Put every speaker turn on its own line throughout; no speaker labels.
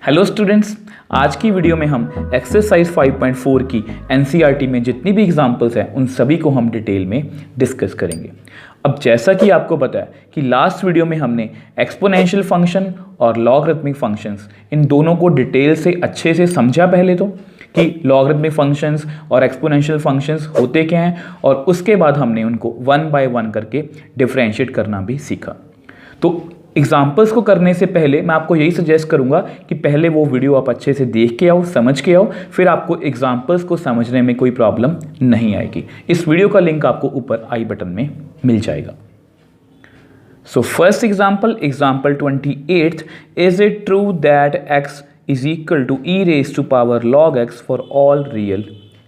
Hello students, आज की video में हम एक्सरसाइज 5.4 की एनसीईआरटी में जितनी भी एग्जांपल्स हैं उन सभी को हम डिटेल में डिस्कस करेंगे। अब जैसा कि आपको पता है कि लास्ट वीडियो में हमने एक्सपोनेंशियल फंक्शन और लॉगरिथमिक फंक्शंस इन दोनों को डिटेल से अच्छे से समझा पहले तो कि लॉगरिथमिक फंक्शंस और एक्सपोनेंशियल फंक्शंस होते क्या हैं, और उसके बाद हमने उनको वन बाय वन करके डिफरेंशिएट करना भी सीखा। तो एग्जाम्पल्स को करने से पहले मैं आपको यही सजेस्ट करूंगा कि पहले वो वीडियो आप अच्छे से देख के आओ, समझ के आओ, फिर आपको एग्जाम्पल्स को समझने में कोई प्रॉब्लम नहीं आएगी। इस वीडियो का लिंक आपको ऊपर आई बटन में मिल जाएगा। So first example 28, is it true that x is equal to e raise to power log x for all real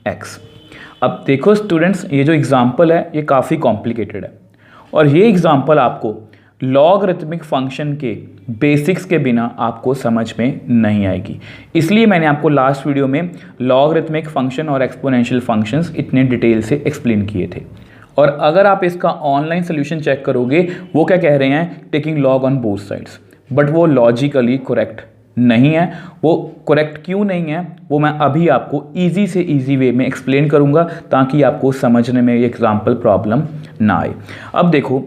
x। अब देखो स्टूडेंट्स, ये जो एग्जाम्पल है ये काफ़ी कॉम्प्लिकेटेड है और ये एग्जाम्पल आपको लॉगरिथमिक फंक्शन के बेसिक्स के बिना आपको समझ में नहीं आएगी। इसलिए मैंने आपको लास्ट वीडियो में लॉगरिथमिक फंक्शन और एक्सपोनेंशियल फंक्शंस इतने डिटेल से एक्सप्लेन किए थे। और अगर आप इसका ऑनलाइन सोल्यूशन चेक करोगे, वो क्या कह रहे हैं, taking log on both sides, but वो लॉजिकली करेक्ट नहीं है। वो करेक्ट क्यों नहीं है वो मैं अभी आपको ईजी से ईजी वे में एक्सप्लेन करूँगा ताकि आपको समझने में ये एग्जाम्पल प्रॉब्लम ना आए। अब देखो,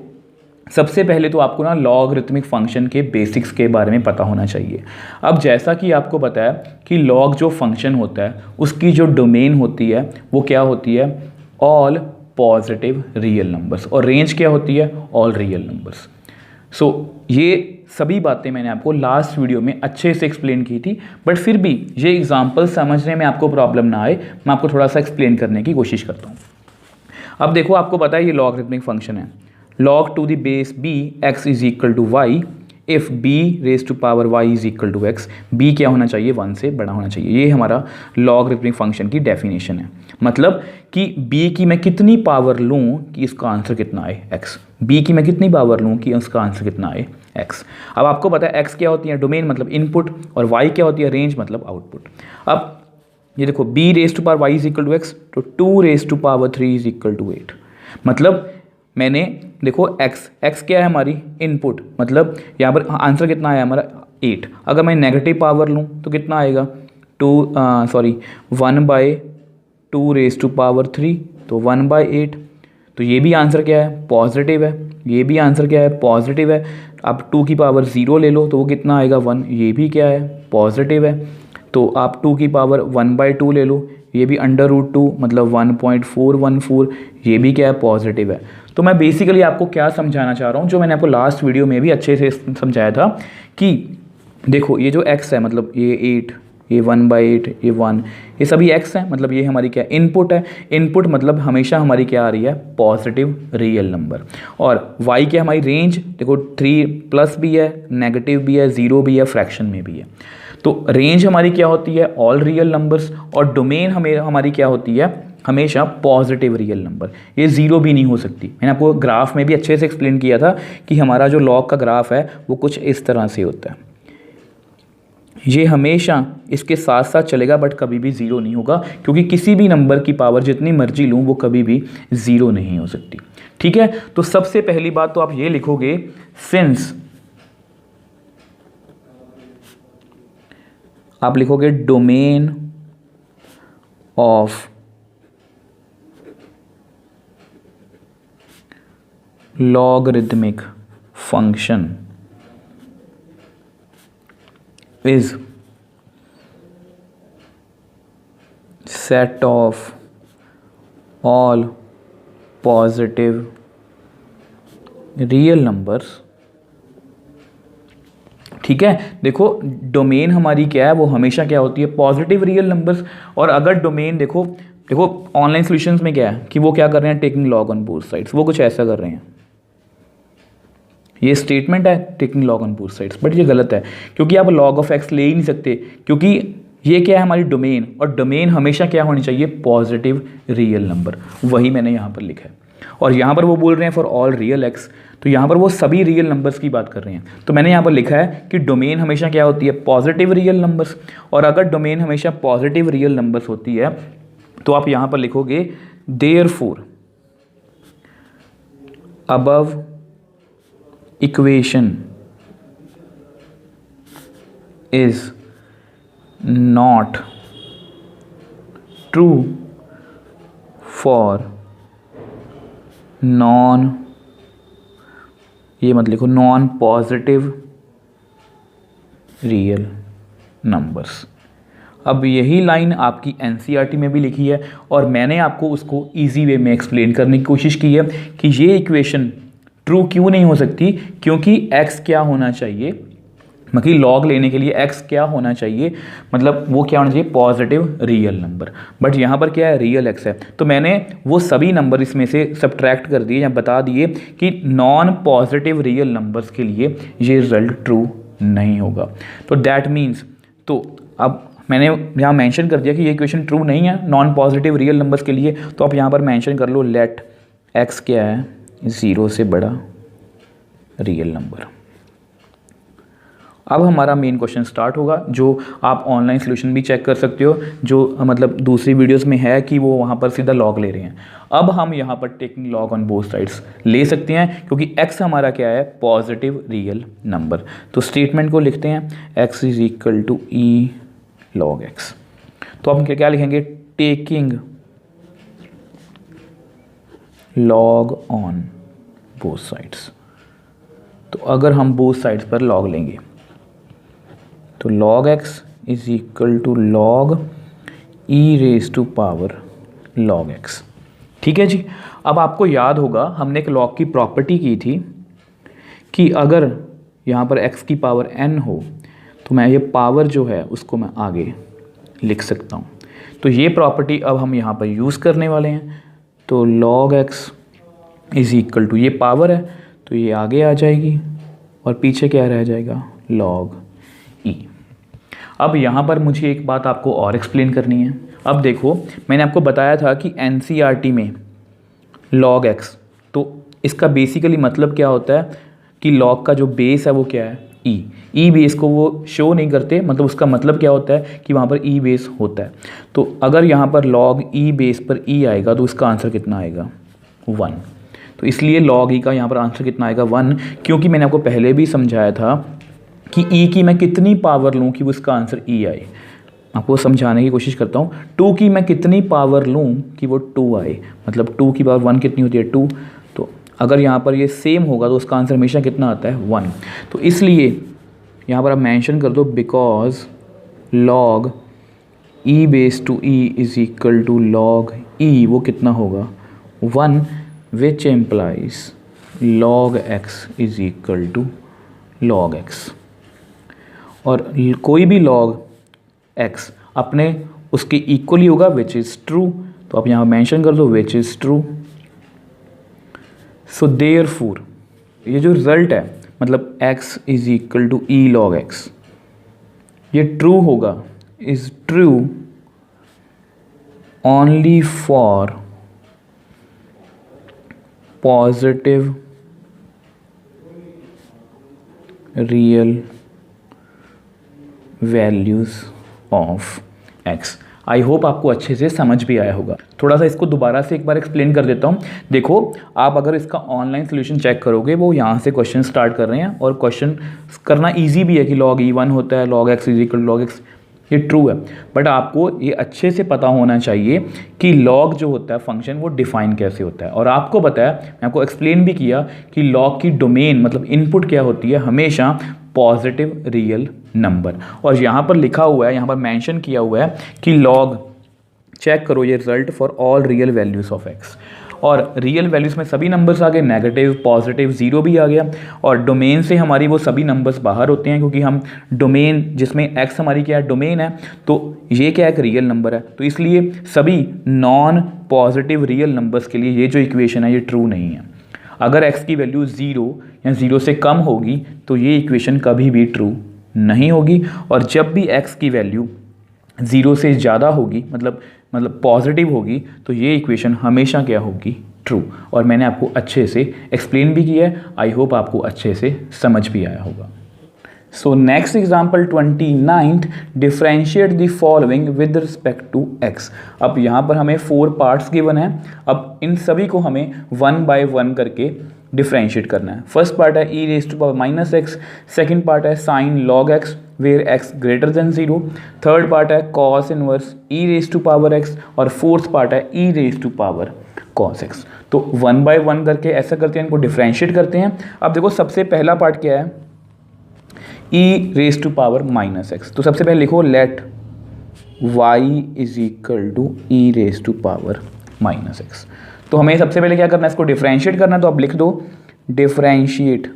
सबसे पहले तो आपको ना लॉगरिथमिक फंक्शन के बेसिक्स के बारे में पता होना चाहिए। अब जैसा कि आपको पता है कि लॉग जो फंक्शन होता है उसकी जो डोमेन होती है वो क्या होती है, ऑल पॉजिटिव रियल नंबर्स, और रेंज क्या होती है, ऑल रियल नंबर्स। सो ये सभी बातें मैंने आपको लास्ट वीडियो में अच्छे से एक्सप्लेन की थी, बट फिर भी ये एग्जाम्पल समझने में आपको प्रॉब्लम ना आए, मैं आपको थोड़ा सा एक्सप्लेन करने की कोशिश करता हूँ। अब देखो, आपको पता है ये लॉगरिथमिक फंक्शन है, log to the base b x is equal to y if b raised to power y is equal to x। b क्या होना चाहिए, 1 से बड़ा होना चाहिए। ये हमारा लॉगरिथमिक फंक्शन की डेफिनेशन है। मतलब कि b की मैं कितनी पावर लूँ कि इसका आंसर कितना आए, x। b की मैं कितनी पावर लूँ कि इसका आंसर कितना आए, x। अब आपको पता है x क्या होती है, डोमेन मतलब इनपुट, और y क्या होती है, रेंज मतलब आउटपुट। अब ये देखो, b raise to power y is equal to x, तो 2 raise to power 3 is equal to 8। मतलब मैंने देखो x क्या है, हमारी इनपुट, मतलब यहाँ पर आंसर कितना आया हमारा 8। अगर मैं नेगेटिव पावर लूँ तो कितना आएगा, 1/2 रेज टू पावर 3, तो 1/8। तो ये भी आंसर क्या है, पॉजिटिव है। ये भी आंसर क्या है, पॉजिटिव है। आप 2 की पावर 0 ले लो तो वो कितना आएगा, 1। ये भी क्या है, पॉजिटिव है। तो आप 2 की पावर 1/2 ले लो, ये भी √2 मतलब 1.414, ये भी क्या है, पॉजिटिव है। तो मैं बेसिकली आपको क्या समझाना चाह रहा हूँ, जो मैंने आपको लास्ट वीडियो में भी अच्छे से समझाया था कि देखो ये जो x है, मतलब ये 8, ये 1/8, ये 1, ये सभी x है, मतलब ये हमारी क्या इनपुट है। इनपुट मतलब हमेशा हमारी क्या आ रही है, पॉजिटिव रियल नंबर। और y क्या हमारी रेंज, देखो 3+ भी है, नेगेटिव भी है, 0 भी है, फ्रैक्शन में भी है। तो रेंज हमारी क्या होती है, ऑल रियल नंबर्स, और डोमेन हमारी क्या होती है, हमेशा पॉजिटिव रियल नंबर। ये 0 भी नहीं हो सकती। मैंने आपको ग्राफ में भी अच्छे से एक्सप्लेन किया था कि हमारा जो लॉग का ग्राफ है वो कुछ इस तरह से होता है। ये हमेशा इसके साथ साथ चलेगा बट कभी भी 0 नहीं होगा, क्योंकि किसी भी नंबर की पावर जितनी मर्जी लूँ वो कभी भी 0 नहीं हो सकती। ठीक है, तो सबसे पहली बात तो आप ये लिखोगे, सिंस आप लिखोगे domain of logarithmic function is set of all positive real numbers। ठीक है, देखो डोमेन हमारी क्या है, वो हमेशा क्या होती है, पॉजिटिव रियल नंबर्स। और अगर डोमेन देखो ऑनलाइन सॉल्यूशंस में क्या है कि वो क्या कर रहे हैं, taking log on both sides, वो कुछ ऐसा कर रहे हैं। ये स्टेटमेंट है taking log on both sides, but ये गलत है, क्योंकि आप लॉग ऑफ x ले ही नहीं सकते, क्योंकि ये क्या है, हमारी डोमेन, और डोमेन हमेशा क्या होनी चाहिए, पॉजिटिव रियल नंबर। वही मैंने यहाँ पर लिखा है। और यहाँ पर वो बोल रहे हैं फॉर ऑल रियल x, तो यहाँ पर वो सभी रियल नंबर्स की बात कर रहे हैं। तो मैंने यहाँ पर लिखा है कि डोमेन हमेशा क्या होती है, पॉजिटिव रियल नंबर्स। और अगर डोमेन हमेशा पॉजिटिव रियल नंबर्स होती है तो आप यहाँ पर लिखोगे therefore above equation is not true for non, ये मत लिखो, नॉन पॉजिटिव रियल नंबर्स। अब यही लाइन आपकी एनसीईआरटी में भी लिखी है और मैंने आपको उसको इजी वे में एक्सप्लेन करने की कोशिश की है कि ये इक्वेशन ट्रू क्यों नहीं हो सकती, क्योंकि x क्या होना चाहिए, मतलब लॉग लेने के लिए x क्या होना चाहिए, मतलब वो क्या होना चाहिए, पॉजिटिव रियल नंबर। बट यहाँ पर क्या है, रियल x है, तो मैंने वो सभी नंबर इसमें से सब्ट्रैक्ट कर दिए या बता दिए कि नॉन पॉजिटिव रियल नंबर्स के लिए ये रिजल्ट ट्रू नहीं होगा। तो दैट मीन्स, तो अब मैंने यहाँ मेंशन कर दिया कि ये इक्वेशन ट्रू नहीं है नॉन पॉजिटिव रियल नंबर्स के लिए, तो आप यहाँ पर मेंशन कर लो लेट x क्या है, 0 से बड़ा रियल नंबर। अब हमारा मेन क्वेश्चन स्टार्ट होगा, जो आप ऑनलाइन सोल्यूशन भी चेक कर सकते हो, जो मतलब दूसरी वीडियोस में है कि वो वहाँ पर सीधा लॉग ले रहे हैं। अब हम यहाँ पर taking log on both sides ले सकते हैं, क्योंकि x हमारा क्या है, पॉजिटिव रियल नंबर। तो स्टेटमेंट को लिखते हैं x is equal to e log x। तो हम क्या लिखेंगे, taking log on both sides. तो अगर हम बोथ साइड्स पर लॉग लेंगे तो log x is equal to log e raise to power log x। ठीक है जी। अब आपको याद होगा हमने एक log की प्रॉपर्टी की थी कि अगर यहाँ पर x की पावर n हो तो मैं ये पावर जो है उसको मैं आगे लिख सकता हूँ। तो ये प्रॉपर्टी अब हम यहाँ पर यूज़ करने वाले हैं। तो log x is equal to, ये पावर है तो ये आगे आ जाएगी और पीछे क्या रह जाएगा, log e। अब यहाँ पर मुझे एक बात आपको और एक्सप्लेन करनी है। अब देखो, मैंने आपको बताया था कि एनसीईआरटी में log x, तो इसका बेसिकली मतलब क्या होता है कि log का जो बेस है वो क्या है, e बेस को वो शो नहीं करते, मतलब उसका मतलब क्या होता है कि वहाँ पर e बेस होता है। तो अगर यहाँ पर log e बेस पर e आएगा तो इसका आंसर कितना आएगा, 1। तो इसलिए log e का यहाँ पर आंसर कितना आएगा, 1, क्योंकि मैंने आपको पहले भी समझाया था कि e की मैं कितनी पावर लूँ कि वो इसका आंसर e आए। आपको समझाने की कोशिश करता हूँ, 2 की मैं कितनी पावर लूँ कि वो 2 आए, मतलब 2 की पावर 1 कितनी होती है, 2। तो अगर यहाँ पर ये सेम होगा तो उसका आंसर हमेशा कितना आता है, 1। तो इसलिए यहाँ पर आप मेंशन कर दो because log e base to e is equal to log e, वो कितना होगा, 1, which implies log x is equal to log x। और कोई भी log x अपने उसके इक्वली होगा विच इज़ ट्रू, तो आप यहाँ मेंशन कर दो which is true. So therefore ये जो रिजल्ट है, मतलब x is equal to e log x, ये ट्रू होगा, is true only for positive real values of x। I hope आपको अच्छे से समझ भी आया होगा। थोड़ा सा इसको दोबारा से एक बार एक्सप्लेन कर देता हूँ। देखो, आप अगर इसका ऑनलाइन सोल्यूशन चेक करोगे, वो यहाँ से क्वेश्चन स्टार्ट कर रहे हैं और क्वेश्चन करना इजी भी है कि log e1 होता है, log x is equal to log x, ये ट्रू है। बट आपको ये अच्छे से पता होना चाहिए कि log जो होता है फंक्शन, वो डिफाइन कैसे होता है। और आपको पता है, मैं आपको एक्सप्लेन भी किया कि log की डोमेन मतलब इनपुट क्या होती है, हमेशा पॉजिटिव रियल नंबर। और यहाँ पर लिखा हुआ है, यहाँ पर मेंशन किया हुआ है कि log, चेक करो ये result for all real values of x, और रियल वैल्यूज़ में सभी नंबर्स आ गए, नेगेटिव, पॉजिटिव, जीरो भी आ गया। और डोमेन से हमारी वो सभी नंबर्स बाहर होते हैं, क्योंकि हम डोमेन जिसमें x हमारी क्या है, डोमेन है, तो ये क्या है, एक रियल नंबर है। तो इसलिए सभी नॉन पॉजिटिव रियल नंबर्स के लिए ये जो इक्वेशन है ये ट्रू नहीं है। अगर x की वैल्यू 0 या 0 से कम होगी तो ये इक्वेशन कभी भी ट्रू नहीं होगी। और जब भी x की वैल्यू 0 से ज़्यादा होगी, मतलब पॉजिटिव होगी, तो ये इक्वेशन हमेशा क्या होगी, ट्रू। और मैंने आपको अच्छे से एक्सप्लेन भी किया है। आई होप आपको अच्छे से समझ भी आया होगा। So next example 29, differentiate the following with respect to x। अब यहाँ पर हमें 4 पार्ट्स गिवन है। अब इन सभी को हमें 1 बाय 1 करके डिफ्रेंशिएट करना है। फर्स्ट पार्ट है e raise to power minus x, second part है sine log x, where X greater than 0। Third part है cos inverse E raise to power X, और फोर्थ पार्ट है E raise to power cos x. तो 1 bye 1 करके ऐसा करते हैं, इनको डिफ्रेंशिएट करते हैं। अब देखो सबसे पहला पार्ट क्या है, E raise to power minus X. तो सबसे पहले लिखो let y is equal to E raise to power minus X. तो हमें सबसे पहले क्या करना है, इसको डिफ्रेंशिएट करना है। तो आप लिख दो differentiate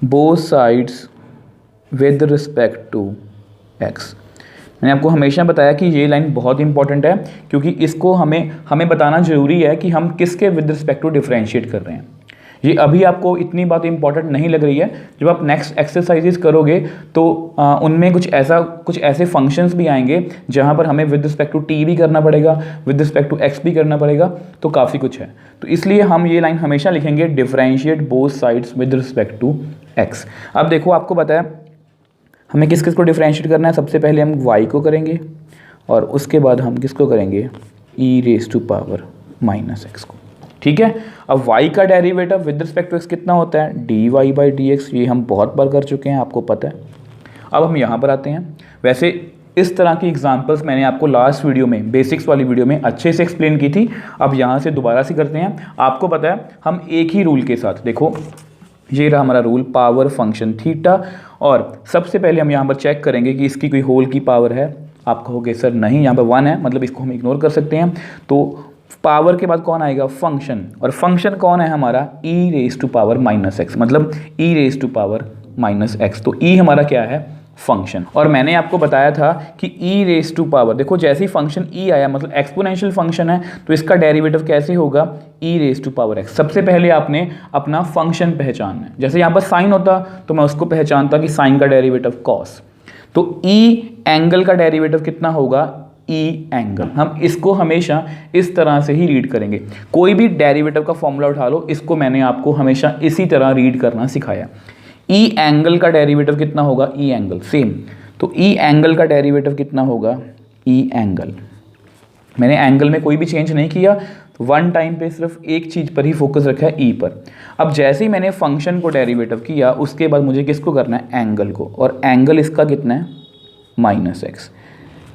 both sides with respect to x। मैंने आपको हमेशा बताया कि ये लाइन बहुत इंपॉर्टेंट है, क्योंकि इसको हमें बताना जरूरी है कि हम किसके विद रिस्पेक्ट टू डिफ्रेंशिएट कर रहे हैं। ये अभी आपको इतनी बात इंपॉर्टेंट नहीं लग रही है, जब आप नेक्स्ट एक्सरसाइजेस करोगे तो उनमें कुछ ऐसे फंक्शंस भी आएंगे जहाँ पर हमें विद रिस्पेक्ट टू टी भी करना पड़ेगा, विद रिस्पेक्ट टू एक्स भी करना पड़ेगा, तो काफ़ी कुछ है। तो इसलिए हम ये लाइन हमेशा लिखेंगे differentiate both sides with respect to x. अब देखो आपको पता है हमें किस किस को डिफरेंशिएट करना है। सबसे पहले हम y को करेंगे और उसके बाद हम किसको करेंगे, E raise to power minus X को। ठीक है, अब y का derivative with respect to x कितना होता है, D Y by D X. ये हम बहुत बार कर चुके हैं, आपको पता है। अब हम यहाँ पर आते हैं। वैसे इस तरह की एग्जांपल्स मैंने आपको लास्ट वीडियो में, बेसिक्स वाली वीडियो में अच्छे से एक्सप्लेन की थी। अब यहाँ से दोबारा से करते हैं। आपको पता है हम एक ही रूल के साथ, देखो ये रहा हमारा रूल पावर फंक्शन थीटा, और सबसे पहले हम यहाँ पर चेक करेंगे कि इसकी कोई होल की पावर है। आप कहोगे सर नहीं, यहाँ पर 1 है, मतलब इसको हम इग्नोर कर सकते हैं। तो पावर के बाद कौन आएगा, फंक्शन, और फंक्शन कौन है हमारा, E raise to power minus X, मतलब E raise to power minus X. तो ई हमारा क्या है, फंक्शन। और मैंने आपको बताया था कि ई रेज टू पावर, देखो जैसे ही फंक्शन ई आया मतलब एक्सपोनेंशियल फंक्शन है, तो इसका डेरिवेटिव कैसे होगा, ई रेज टू पावर एक्स। सबसे पहले आपने अपना फंक्शन पहचानना है। जैसे यहाँ पर साइन होता तो मैं उसको पहचानता कि साइन का डेरिवेटिव कॉस। तो ई एंगल का डेरिवेटिव कितना होगा, ई एंगल। हम इसको हमेशा इस तरह से ही रीड करेंगे। कोई भी डेरिवेटिव का फॉर्मूला उठा लो, इसको मैंने आपको हमेशा इसी तरह रीड करना सिखाया। ई एंगल का डेरिवेटिव कितना होगा, ई एंगल सेम। तो ई एंगल का डेरिवेटिव कितना होगा, ई एंगल। मैंने एंगल में कोई भी चेंज नहीं किया, तो वन टाइम पे सिर्फ एक चीज़ पर ही फोकस रखा है, ई पर। अब जैसे ही मैंने फंक्शन को डेरिवेटिव किया, उसके बाद मुझे किसको करना है, एंगल को, और एंगल इसका कितना है, माइनस एक्स।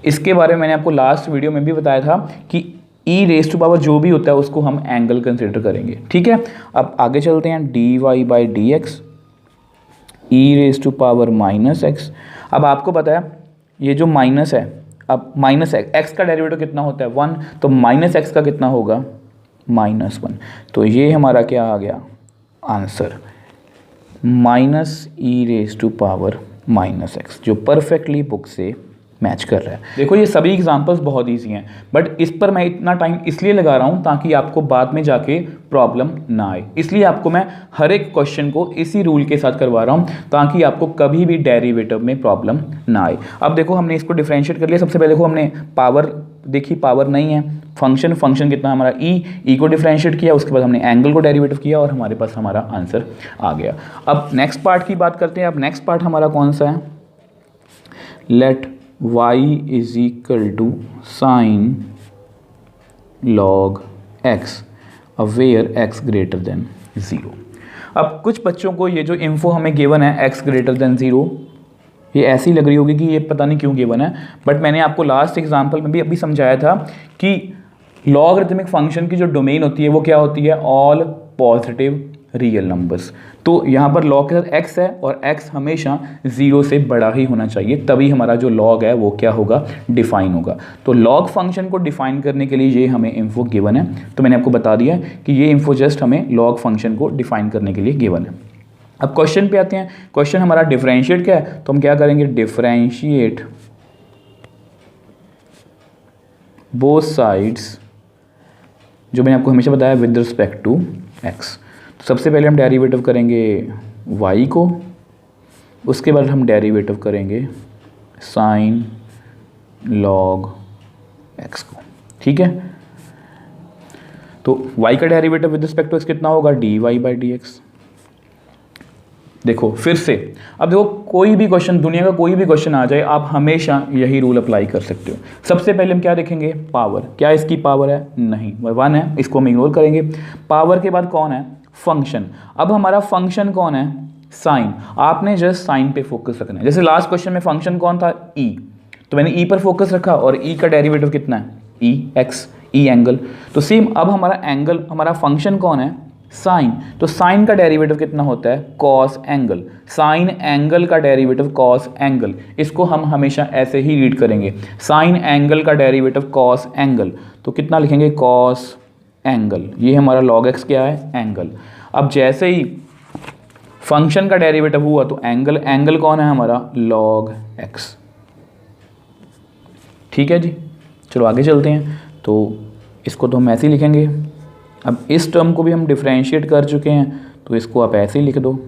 इसके बारे में मैंने आपको लास्ट वीडियो में भी बताया था कि ई रेज टू पावर जो भी होता है उसको हम एंगल कंसिडर करेंगे। ठीक है, अब आगे चलते हैं, d Y by D x E raise to power minus x. अब आपको पता है ये जो माइनस है, अब माइनस एक्स का डेरिवेटिव कितना होता है, 1, तो माइनस एक्स का कितना होगा, -1। तो ये हमारा क्या आ गया answer, minus e raise to power minus x, जो परफेक्टली बुक से मैच कर रहा है। देखो ये सभी एग्जांपल्स बहुत इजी हैं, बट इस पर मैं इतना टाइम इसलिए लगा रहा हूँ ताकि आपको बाद में जाके प्रॉब्लम ना आए। इसलिए आपको मैं हर एक क्वेश्चन को इसी रूल के साथ करवा रहा हूँ ताकि आपको कभी भी डेरिवेटिव में प्रॉब्लम ना आए। अब देखो हमने इसको डिफरेंशिएट कर लिया। सबसे पहले देखो हमने पावर देखी, पावर नहीं है, फंक्शन कितना हमारा ई को डिफरेंशिएट किया, उसके बाद हमने एंगल को डेरिवेटिव किया और हमारे पास हमारा आंसर आ गया। अब नेक्स्ट पार्ट की बात करते हैं। अब नेक्स्ट पार्ट हमारा कौन सा है, let y is equal to sine log x where x greater than 0। अब कुछ बच्चों को ये जो इन्फो हमें गिवन है x ग्रेटर देन 0, ये ऐसी लग रही होगी कि ये पता नहीं क्यों गिवन है, बट मैंने आपको लास्ट एग्जांपल में भी अभी समझाया था कि लॉगरिथमिक फंक्शन की जो डोमेन होती है वो क्या होती है, ऑल पॉजिटिव रियल नंबर्स। तो यहाँ पर लॉग के साथ x है और x हमेशा 0 से बड़ा ही होना चाहिए, तभी हमारा जो लॉग है वो क्या होगा, डिफाइन होगा। तो लॉग फंक्शन को डिफाइन करने के लिए ये हमें इन्फो गिवन है। तो मैंने आपको बता दिया कि ये इन्फो जस्ट हमें लॉग फंक्शन को डिफाइन करने के लिए गिवन है। अब क्वेश्चन पे आते हैं। क्वेश्चन हमारा डिफरेंशिएट क्या है, तो हम क्या करेंगे, डिफरेंशिएट बोथ साइड्स, जो मैंने आपको हमेशा बताया विद रिस्पेक्ट टू x। तो सबसे पहले हम डेरिवेटिव करेंगे y को, उसके बाद हम डेरिवेटिव करेंगे साइन लॉग x को। ठीक है, तो y का derivative with respect to x कितना होगा, d Y by D x. देखो फिर से, अब देखो कोई भी क्वेश्चन, दुनिया का कोई भी क्वेश्चन आ जाए, आप हमेशा यही रूल अप्लाई कर सकते हो। सबसे पहले हम क्या देखेंगे, पावर, क्या इसकी पावर है, नहीं 1 है, इसको हम इग्नोर करेंगे। पावर के बाद कौन है, फंक्शन। अब हमारा फंक्शन कौन है, साइन, आपने जस्ट साइन पे फोकस रखना है। जैसे लास्ट क्वेश्चन में फंक्शन कौन था, ई, तो मैंने ई पर फोकस रखा और ई का डेरिवेटिव कितना है, ई एक्स, ई एंगल। तो सेम अब हमारा एंगल, हमारा फंक्शन कौन है, साइन, तो साइन का डेरिवेटिव कितना होता है, कॉस एंगल। साइन एंगल का डेरिवेटिव कॉस एंगल, इसको हम हमेशा ऐसे ही रीड करेंगे, साइन एंगल का डेरिवेटिव कॉस एंगल। तो कितना लिखेंगे, कॉस एंगल, ये हमारा लॉग एक्स क्या है, एंगल। अब जैसे ही फंक्शन का डेरिवेटिव हुआ तो एंगल, एंगल कौन है हमारा, लॉग एक्स। ठीक है जी, चलो आगे चलते हैं। तो इसको तो हम ऐसे ही लिखेंगे। अब इस टर्म को भी हम डिफरेंशिएट कर चुके हैं, तो इसको आप ऐसे ही लिख दो।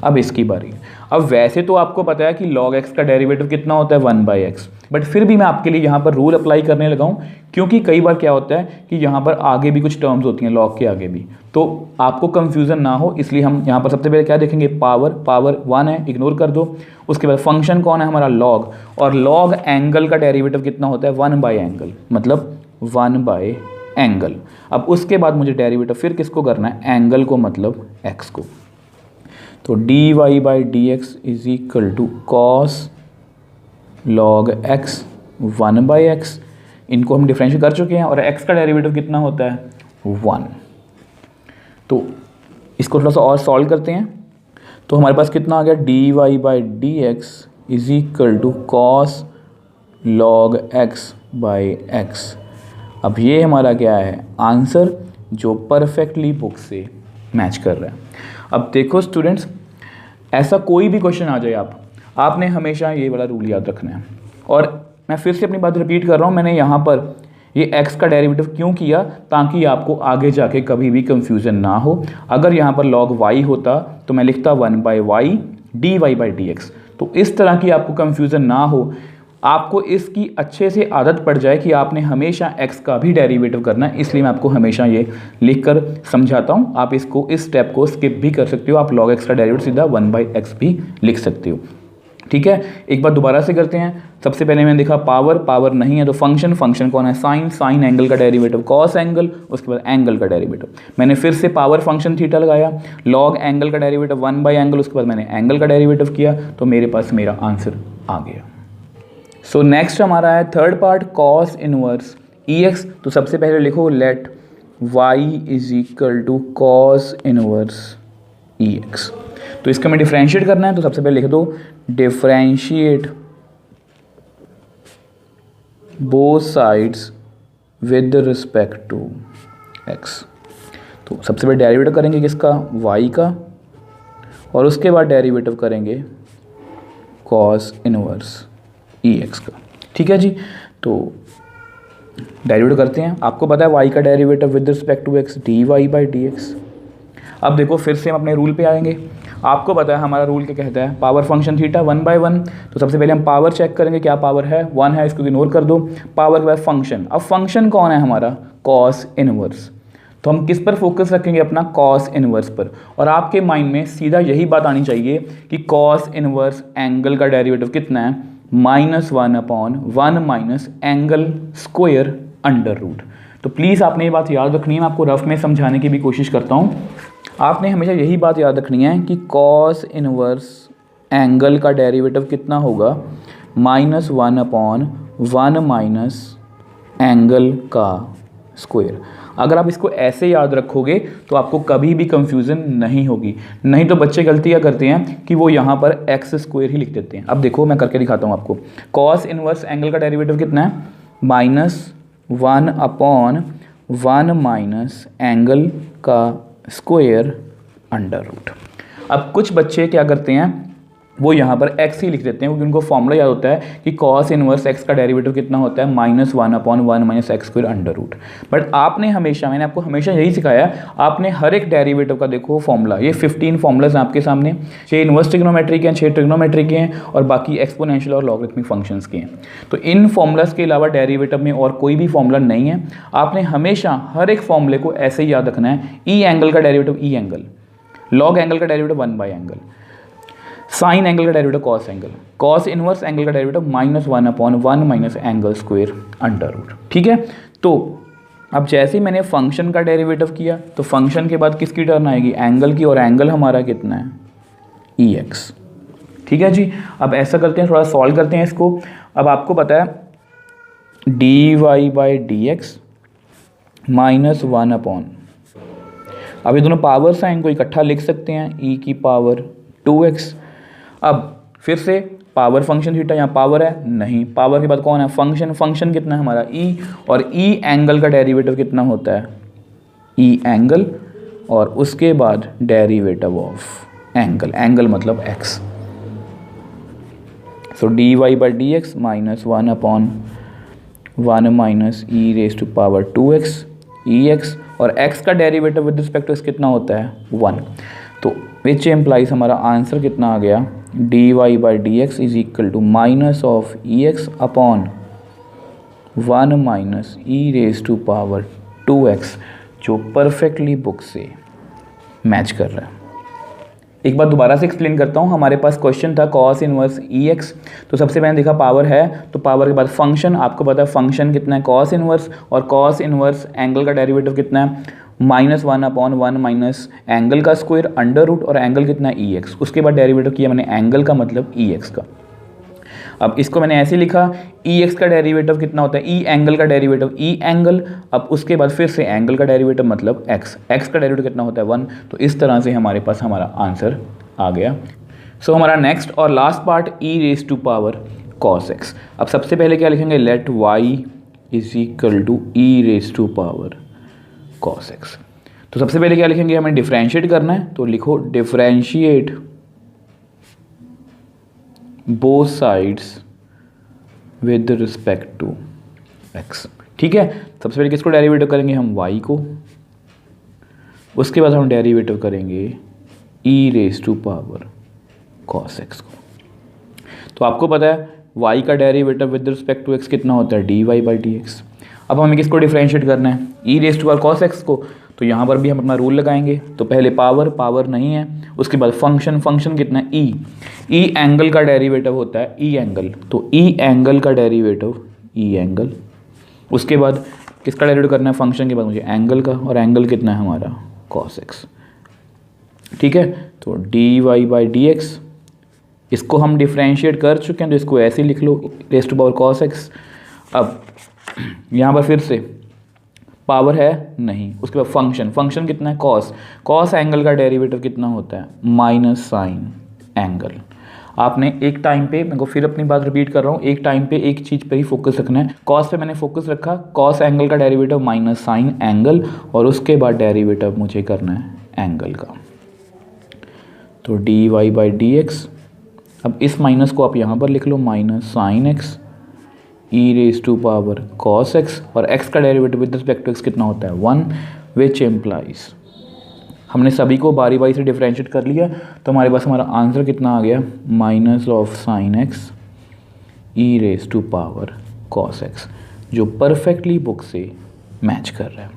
अब इसकी बारी। अब वैसे तो आपको पता है कि log x का डेरिवेटिव कितना होता है, 1/x, बट फिर भी मैं आपके लिए यहाँ पर रूल अप्लाई करने लगा हूँ, क्योंकि कई बार क्या होता है कि यहाँ पर आगे भी कुछ टर्म्स होती हैं, log के आगे भी, तो आपको कंफ्यूजन ना हो, इसलिए हम यहाँ पर सबसे पहले क्या देखेंगे, पावर 1 है, इग्नोर कर दो। उसके बाद फंक्शन कौन है हमारा, log, और log एंगल का डेरिवेटिव कितना होता है, 1/एंगल, मतलब 1/एंगल। अब उसके बाद मुझे डेरिवेटिव फिर किसको करना है, एंगल को, मतलब x को। तो dy/dx is equal to cos log x 1/x, इनको हम डिफरेंशिएट कर चुके हैं और x का डेरिवेटिव कितना होता है, 1। तो इसको थोड़ा सा और सॉल्व करते हैं। तो हमारे पास कितना आ गया, dy/dx is equal to cos log x/x। अब ये हमारा क्या है, आंसर, जो परफेक्टली बुक से मैच कर रहा है। अब देखो स्टूडेंट्स, ऐसा कोई भी क्वेश्चन आ जाए, आपने हमेशा ये वाला रूल याद रखना है। और मैं फिर से अपनी बात रिपीट कर रहा हूँ, मैंने यहाँ पर ये x का डेरिवेटिव क्यों किया, ताकि आपको आगे जाके कभी भी कंफ्यूजन ना हो। अगर यहाँ पर log y होता तो मैं लिखता 1/y dy/dx। तो इस तरह की आपको कंफ्यूजन ना हो, आपको इसकी अच्छे से आदत पड़ जाए कि आपने हमेशा x का भी डेरिवेटिव करना है, इसलिए मैं आपको हमेशा ये लिखकर समझाता हूँ। आप इसको, इस स्टेप को स्किप भी कर सकते हो, आप log x का डेरिवेटिव सीधा 1/x भी लिख सकते हो। ठीक है, एक बार दोबारा से करते हैं। सबसे पहले मैंने देखा पावर नहीं है, तो फंक्शन कौन है, साइन एंगल का डेरिवेटिव कॉस एंगल, उसके बाद एंगल का डेरिवेटिव। मैंने फिर से पावर फंक्शन थीटा लगाया, लॉग एंगल का डेरिवेटिव 1/एंगल, उसके बाद मैंने एंगल का डेरिवेटिव किया, तो मेरे पास मेरा आंसर आ गया। सो नेक्स्ट हमारा है third part, cos inverse EX। तो सबसे पहले लिखो let y is equal to cos inverse EX। तो इसका मैं डिफरेंशिएट करना है, तो सबसे पहले लिख दो differentiate both sides with respect to x। तो सबसे पहले डेरिवेटिव करेंगे किसका, y का, और उसके बाद डेरिवेटिव करेंगे कॉस इनवर्स EX का। ठीक है जी, तो डेरिवेटिव करते हैं। आपको पता है y का derivative with respect to x dy/dx। अब देखो फिर से हम अपने रूल पे आएंगे। आपको पता है हमारा रूल क्या कहता है, पावर फंक्शन थीटा 1/1। तो सबसे पहले हम पावर चेक करेंगे, क्या पावर है, 1 है, इसको इग्नोर कर दो। पावर के बाद फंक्शन, अब फंक्शन कौन है हमारा, कॉस इनवर्स। तो हम किस पर फोकस रखेंगे, अपना कॉस इनवर्स पर। और आपके माइंड में सीधा यही बात आनी चाहिए कि कॉस इनवर्स एंगल का डेरिवेटिव कितना है, -1/1 minus angle square under root. तो प्लीज़ आपने ये बात याद रखनी है, मैं आपको रफ में समझाने की भी कोशिश करता हूँ। आपने हमेशा यही बात याद रखनी है कि कॉस इनवर्स एंगल का डेरिवेटिव कितना होगा, -1/1 माइनस एंगल का स्क्वायर। अगर आप इसको ऐसे याद रखोगे तो आपको कभी भी कंफ्यूजन नहीं होगी। नहीं तो बच्चे गलतियाँ करते हैं कि वो यहाँ पर x² ही लिख देते हैं। अब देखो मैं करके दिखाता हूँ आपको। कॉस इनवर्स एंगल का डेरिवेटिव कितना है, -1/1 माइनस एंगल का स्क्वायर अंडर रूट। अब कुछ बच्चे क्या करते हैं, वो यहाँ पर x ही लिख देते हैं, क्योंकि उनको फॉर्मूला याद होता है कि cos इनवर्स x का डेरिवेटिव कितना होता है, -1/1 minus x² under root. But आपने हमेशा, मैंने आपको हमेशा यही सिखाया, आपने हर एक डेरिवेटिव का देखो फॉर्मूला। ये 15 फॉर्मूलाज हैं आपके सामने, 6 इनवर्स ट्रिग्नोमेट्री के हैं, 6 ट्रिग्नोमेट्री के हैं, और बाकी एक्सपोनेंशियल और लॉगरिथमिक फंक्शंस के हैं। तो इन फॉर्मूलाज के अलावा डेरिवेटिव में और कोई भी फॉर्मूला नहीं है। आपने हमेशा हर एक फॉर्मूले को ऐसे ही याद रखना है। ई एंगल का derivative E angle, log angle का डेरिवेटिव 1/एंगल, साइन एंगल का derivative cos angle, cos inverse angle का derivative -1/1 minus angle square under root. ठीक है, तो अब जैसे ही मैंने फंक्शन का डेरिवेटिव किया, तो फंक्शन के बाद किसकी टर्न आएगी, एंगल की, और एंगल हमारा कितना है, ई एक्स। ठीक है जी, अब ऐसा करते हैं, थोड़ा सॉल्व करते हैं इसको। अब आपको पता है D Y by D x minus 1 upon, अब ये दोनों पावर साइन को इकट्ठा लिख सकते हैं, ई की पावर 2x। अब फिर से पावर फंक्शन थीटा, यहाँ पावर है नहीं, पावर के बाद कौन है फंक्शन, फंक्शन कितना है हमारा ई, और ई एंगल का डेरिवेटिव कितना होता है ई एंगल, और उसके बाद डेरिवेटिव ऑफ एंगल, एंगल मतलब x। So d Y by D x minus 1 upon 1 minus e raise to power 2x e x, और x का derivative with respect to x कितना होता है 1। तो विच एम्प्लाइज हमारा आंसर कितना आ गया, d Y by D x is equal to minus of e x upon 1 minus e raise to power 2x, जो परफेक्टली बुक से मैच कर रहा है। एक बार दोबारा से एक्सप्लेन करता हूँ। हमारे पास क्वेश्चन था कॉस इनवर्स ई एक्स, तो सबसे पहले देखा पावर है, तो पावर के बाद फंक्शन, आपको पता है फंक्शन कितना है कॉस इनवर्स, और कॉस इनवर्स एंगल का डेरिवेटिव कितना है माइनस 1 अपॉन 1 माइनस एंगल का स्क्वायर अंडर रूट, और एंगल कितना है ई एक्स। उसके बाद डेरिवेटिव किया मैंने एंगल का मतलब ई एक्स का। अब इसको मैंने ऐसे लिखा, ई एक्स का डेरिवेटिव कितना होता है ई एंगल का डेरिवेटिव ई एंगल, अब उसके बाद फिर से एंगल का डेरिवेटिव मतलब एक्स, एक्स का डेरिवेटिव कितना होता है 1। तो इस तरह से हमारे पास हमारा आंसर आ गया। सो हमारा नेक्स्ट और last part e raise to power cos x. अब सबसे पहले क्या लिखेंगे, let y is equal to E raise to power cos x. तो सबसे पहले क्या लिखेंगे, हमें डिफरेंशिएट करना है, तो लिखो differentiate both sides with respect to x। ठीक है, सबसे पहले किसको डेरिवेटिव करेंगे हम y को, उसके बाद हम डेरिवेटिव करेंगे e raise to power cos x को। तो आपको पता है y का derivative with respect to x कितना होता है dy बाई dx। अब हमें किसको डिफरेंशिएट करना है e raise to power cos x को, तो यहाँ पर भी हम अपना रूल लगाएंगे। तो पहले पावर, पावर नहीं है, उसके बाद फंक्शन, फंक्शन कितना है ई एंगल का डेरिवेटिव होता है ई एंगल, तो ई एंगल का डेरिवेटिव ई एंगल, उसके बाद किसका डेरिवेटिव करना है फंक्शन के बाद मुझे एंगल का, और एंगल कितना है हमारा cos x। ठीक है, तो D Y by D x, इसको हम डिफ्रेंशिएट कर चुके हैं, तो इसको ऐसे लिख लो raise to power cos x। अब यहाँ पर फिर से पावर है नहीं, उसके बाद फंक्शन, फंक्शन कितना है कॉस, कॉस एंगल का डेरिवेटिव कितना होता है माइनस साइन एंगल। आपने एक टाइम पे, मैं को फिर अपनी बात रिपीट कर रहा हूँ, एक टाइम पे एक चीज़ पे ही फोकस रखना है। कॉस पे मैंने फोकस रखा, कॉस एंगल का डेरिवेटिव माइनस साइन एंगल, और उसके बाद डेरिवेटिव मुझे करना है एंगल का। तो D Y by D X, अब इस माइनस को आप यहाँ पर लिख लो minus sine x E raise to power cos X, और x का derivative with respect to x कितना होता है 1, विच एम्प्लाइज, हमने सभी को बारी बारी से डिफरेंशिएट कर लिया, तो हमारे पास हमारा आंसर कितना आ गया minus of sine x E raise to power cos x, जो परफेक्टली बुक से मैच कर रहा है।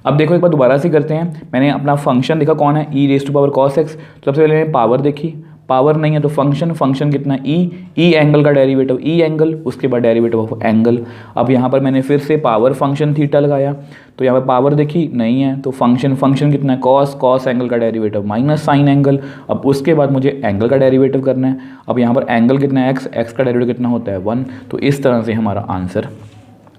अब देखो एक बार दोबारा से करते हैं। मैंने अपना फंक्शन देखा कौन है E raise to power cos x, तो सबसे पहले मैंने पावर देखी, पावर नहीं है तो फंक्शन, फंक्शन कितना ई एंगल का डेरिवेटिव ई एंगल, उसके बाद डेरिवेटिव ऑफ एंगल। अब यहाँ पर मैंने फिर से पावर फंक्शन थीटा लगाया, तो यहाँ पर पावर देखी नहीं है, तो फंक्शन, फंक्शन कितना है कॉस, कॉस एंगल का डेरिवेटिव माइनस साइन एंगल। अब उसके बाद मुझे एंगल का डेरिवेटिव करना है। अब यहाँ पर एंगल कितना है एक्स, एक्स का डेरिवेटिव कितना होता है 1। तो इस तरह से हमारा आंसर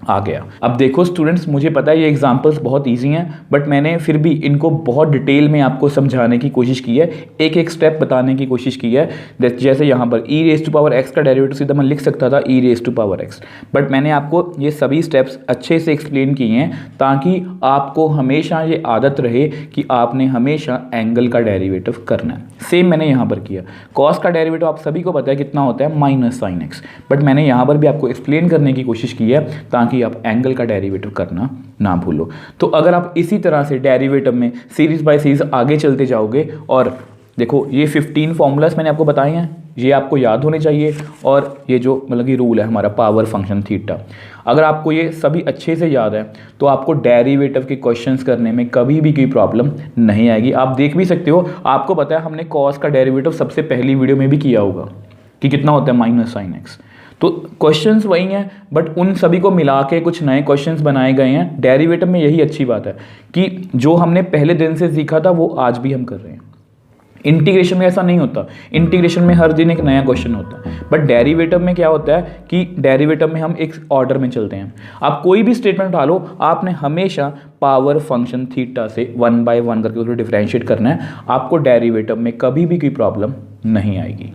आ गया। अब देखो स्टूडेंट्स, मुझे पता है ये एग्जांपल्स बहुत इजी हैं, बट मैंने फिर भी इनको बहुत डिटेल में आपको समझाने की कोशिश की है, एक एक स्टेप बताने की कोशिश की है। जैसे यहाँ पर E raise to power X का डेरिवेटिव सीधा मैं लिख सकता था E raise to power X, but मैंने आपको ये सभी स्टेप्स अच्छे से एक्सप्लेन किए हैं ताकि आपको हमेशा ये आदत रहे कि आपने हमेशा एंगल का डेरिवेटिव करना है। सेम मैंने यहाँ पर किया। कॉस का डेरिवेटिव आप सभी को पता है कितना होता है माइनस साइन एक्स, बट मैंने यहाँ पर भी आपको एक्सप्लेन करने की कोशिश की है ताकि आप एंगल का डेरिवेटिव करना ना भूलो। तो अगर आप इसी तरह से डेरिवेटिव में सीरीज बाय सीरीज आगे चलते जाओगे, और देखो ये 15 फॉर्मूलाज मैंने आपको बताए हैं, ये आपको याद होने चाहिए, और ये जो मतलब कि रूल है हमारा पावर फंक्शन थीटा, अगर आपको ये सभी अच्छे से याद है तो आपको डेरिवेटिव के क्वेश्चंस करने में कभी भी कोई प्रॉब्लम नहीं आएगी। आप देख भी सकते हो, आपको पता है हमने कॉस का डेरिवेटिव सबसे पहली वीडियो में भी किया होगा कि कितना होता है माइनस साइन एक्स। तो क्वेश्चंस वही हैं, बट उन सभी को मिला के कुछ नए क्वेश्चंस बनाए गए हैं। डेरिवेटिव में यही अच्छी बात है कि जो हमने पहले दिन से सीखा था वो आज भी हम कर रहे हैं। इंटीग्रेशन में ऐसा नहीं होता, इंटीग्रेशन में हर दिन एक नया क्वेश्चन होता है। बट डेरिवेटिव में क्या होता है कि डेरिवेटिव में हम एक ऑर्डर में चलते हैं। आप कोई भी स्टेटमेंट उठा लो, आपने हमेशा पावर फंक्शन थीटा से 1/1 करके उसको डिफरेंशिएट करना है, आपको डेरिवेटिव में कभी भी कोई प्रॉब्लम नहीं आएगी।